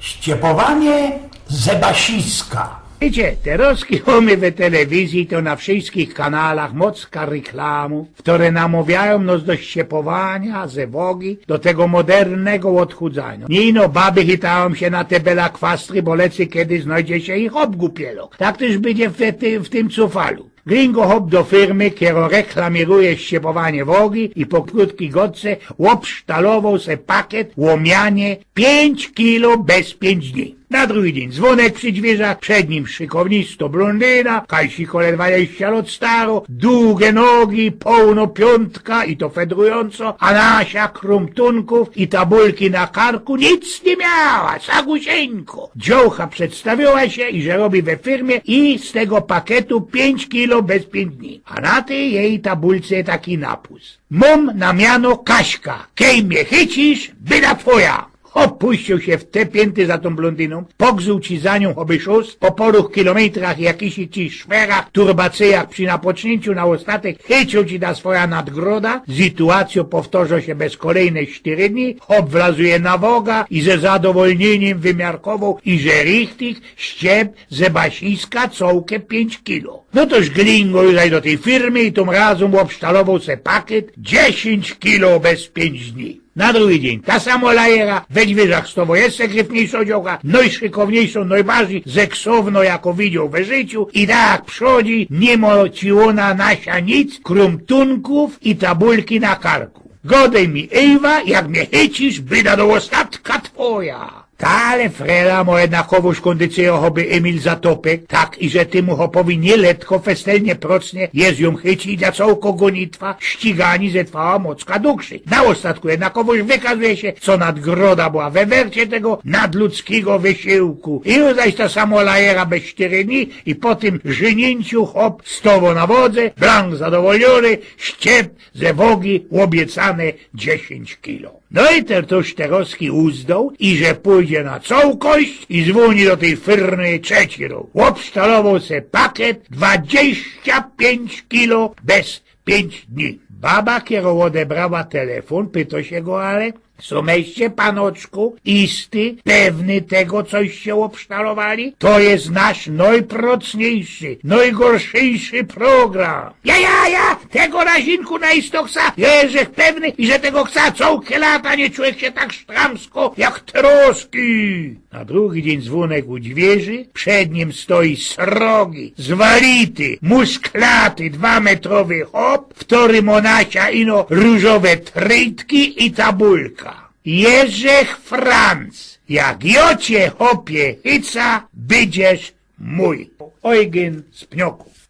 Ściepowanie zebasiska. Wiecie, teroski mamy w telewizji to na wszystkich kanałach mocka reklamów, które namawiają nas do ściepowania, zewogi, do tego modernego odchudzania. Nino, baby chytają się na te belakwastry, bo lecy kiedy znajdzie się ich obgupielo. Tak też będzie w tym cufalu. Gringo hop do firmy, kiero reklamiruje ściepowanie wogi i po krótkiej godce obsztalował se pakiet łomianie 5 kilo bez 5 dni. Na drugi dzień dzwonek przy drzwiach, przed nim szykownisto blondyna, kajsikole 20 lat staro, długie nogi, pełno piątka i to fedrująco, a nasia krumtunków i tabulki na karku nic nie miała, sagusieńko. Dziołcha przedstawiła się i że robi we firmie i z tego pakietu 5 kilo bez 5 dni. A na tej jej tabulce taki napis. Mam na miano Kaśka, kej mnie chycisz, byda twoja. Opuścił się w te pięty za tą blondyną, pogzuł ci za nią oby szóst, po poruch kilometrach jakiś ci szwerach, turbacyjach przy napocznięciu na ostatek chycił ci da swoja nadgroda, sytuacją powtórzy się bez kolejne 4 dni, obwlazuje na woga i ze zadowolnieniem wymiarkował i że richtig ściep ze basiska cołkę 5 kilo. No toż glingo już do tej firmy i tym razem obsztalował se pakiet 10 kilo bez 5 dni. Na drugi dzień ta samo lajera, we dźwieżach z tobą jeszcze gryfniejsza dziołka, najszykowniejszą, najbardziej zeksowno, jako widział we życiu i tak przodzi, nie moci ona nasia nic, krumtunków i tabulki na karku. Godej mi Ewa, jak mnie chycisz, byda do ostatka twoja. Ale frela mo jednakowoż kondycję choby Emil Zatopek, tak i że ty mu hopowi nie letko festelnie procnie jest ją chyci dla całko gonitwa, ścigani ze trwała mocka dłuższy. Na ostatku jednakowoż wykazuje się, co nadgroda była we wercie tego nadludzkiego wysiłku. I już zaś ta samo lajera bez 4 dni i po tym żenięciu hop stowo na wodze, blank zadowolony, ściep ze wogi obiecane 10 kilo. No i tertuż Teroski uzdał i że pójdzie na całkość i dzwoni do tej firmy 3 rok. Obsztalował se pakiet 25 kilo bez 5 dni. Baba, kiero odebrała telefon, pyta się go, ale sumeście, panoczku, isty, pewny tego, coście obsztalowali? To jest nasz najprocniejszy, najgorszejszy program. Ja, tego razinku na istoksa, jeżech pewny i że tego chce całkie lata, nie człowiek się tak sztramsko jak Teroski. Na drugi dzień dzwonek u dźwieży, przed nim stoi srogi, zwality, musklaty, 2-metrowy hop, w którym onasia ino różowe trytki i tabulka. Jerzech Franc, jak jocie hopie hyca, będziesz mój. Eugen z Pnioków.